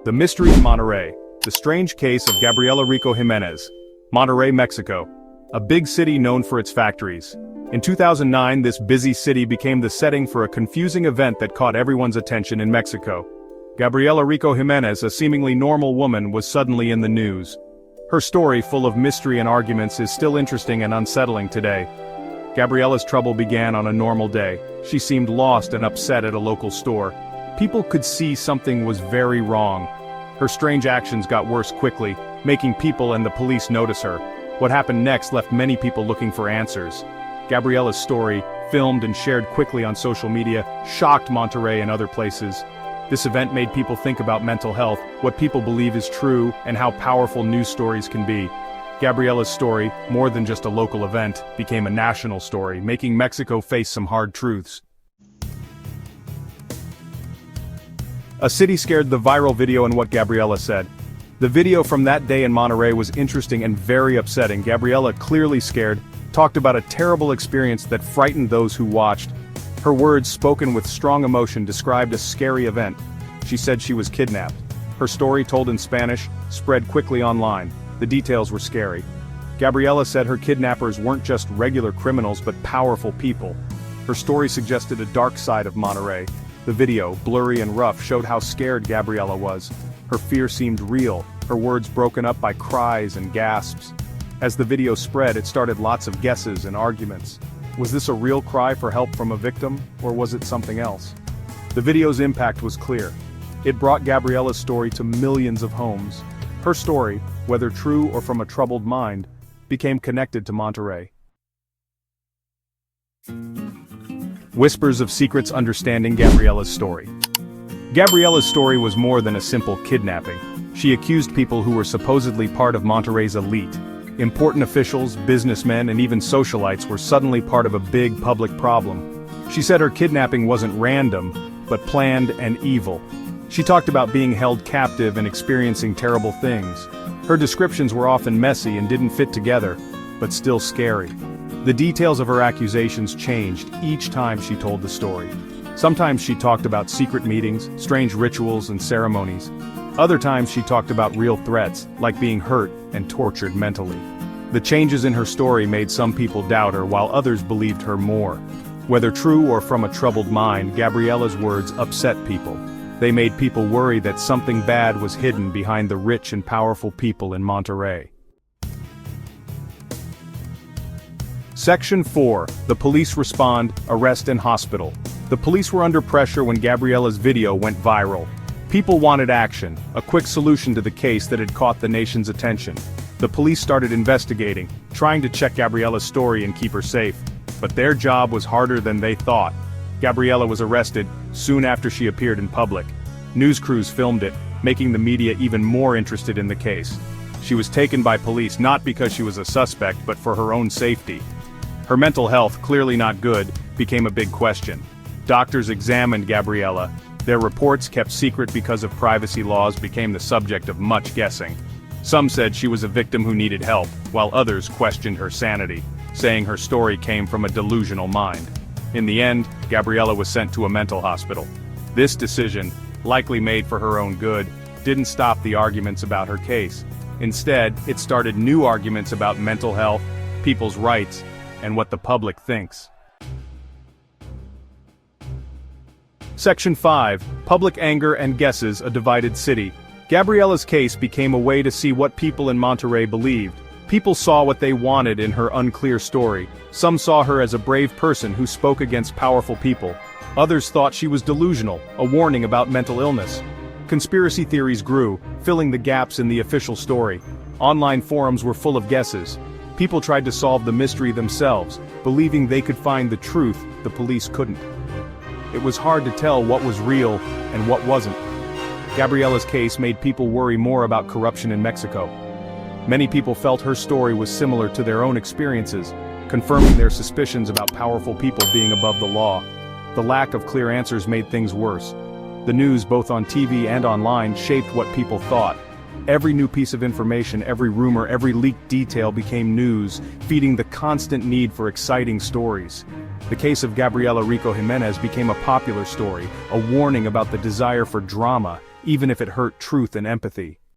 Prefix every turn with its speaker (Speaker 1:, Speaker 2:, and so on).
Speaker 1: The Mystery in Monterrey. The strange case of Gabriela Rico Jiménez. Monterrey, Mexico. A big city known for its factories. In 2009, this busy city became the setting for a confusing event that caught everyone's attention in Mexico. Gabriela Rico Jiménez, a seemingly normal woman, was suddenly in the news. Her story, full of mystery and arguments, is still interesting and unsettling today. Gabriela's trouble began on a normal day. She seemed lost and upset at a local store. People could see something was very wrong. Her strange actions got worse quickly, making people and the police notice her. What happened next left many people looking for answers. Gabriela's story, filmed and shared quickly on social media, shocked Monterrey and other places. This event made people think about mental health, what people believe is true, and how powerful news stories can be. Gabriela's story, more than just a local event, became a national story, making Mexico face some hard truths. A city scared. The viral video and what Gabriela said. The video from that day in Monterrey was interesting and very upsetting. Gabriela, clearly scared, talked about a terrible experience that frightened those who watched. Her words, spoken with strong emotion, described a scary event. She said she was kidnapped. Her story, told in Spanish, spread quickly online. The details were scary. Gabriela said her kidnappers weren't just regular criminals but powerful people. Her story suggested a dark side of Monterrey. The video, blurry and rough, showed how scared Gabriela was. Her fear seemed real, her words broken up by cries and gasps. As the video spread, it started lots of guesses and arguments. Was this a real cry for help from a victim, or was it something else? The video's impact was clear. It brought Gabriela's story to millions of homes. Her story, whether true or from a troubled mind, became connected to Monterrey. Whispers of secrets. Understanding Gabriela's story. Gabriela's story was more than a simple kidnapping. She accused people who were supposedly part of Monterrey's elite. Important officials, businessmen, and even socialites were suddenly part of a big public problem. She said her kidnapping wasn't random, but planned and evil. She talked about being held captive and experiencing terrible things. Her descriptions were often messy and didn't fit together, but still scary. The details of her accusations changed each time she told the story. Sometimes she talked about secret meetings, strange rituals and ceremonies. Other times she talked about real threats, like being hurt and tortured mentally. The changes in her story made some people doubt her, while others believed her more. Whether true or from a troubled mind, Gabriela's words upset people. They made people worry that something bad was hidden behind the rich and powerful people in Monterrey. Section 4. The police respond, arrest and hospital. The police were under pressure when Gabriela's video went viral. People wanted action, a quick solution to the case that had caught the nation's attention. The police started investigating, trying to check Gabriela's story and keep her safe. But their job was harder than they thought. Gabriela was arrested soon after she appeared in public. News crews filmed it, making the media even more interested in the case. She was taken by police not because she was a suspect but for her own safety. Her mental health, clearly not good, became a big question. Doctors examined Gabriela. Their reports, kept secret because of privacy laws, became the subject of much guessing. Some said she was a victim who needed help, while others questioned her sanity, saying her story came from a delusional mind. In the end, Gabriela was sent to a mental hospital. This decision, likely made for her own good, didn't stop the arguments about her case. Instead, it started new arguments about mental health, people's rights, and what the public thinks. Section 5. Public anger and guesses. A divided city. Gabriela's case became a way to see what people in Monterrey believed. People saw what they wanted in her unclear story. Some saw her as a brave person who spoke against powerful people. Others thought she was delusional, a warning about mental illness. Conspiracy theories grew, filling the gaps in the official story. Online forums were full of guesses. People tried to solve the mystery themselves, believing they could find the truth the police couldn't. It was hard to tell what was real and what wasn't. Gabriela's case made people worry more about corruption in Mexico. Many people felt her story was similar to their own experiences, confirming their suspicions about powerful people being above the law. The lack of clear answers made things worse. The news, both on TV and online, shaped what people thought. Every new piece of information, every rumor, every leaked detail became news, feeding the constant need for exciting stories. The case of Gabriela Rico Jiménez became a popular story, a warning about the desire for drama, even if it hurt truth and empathy.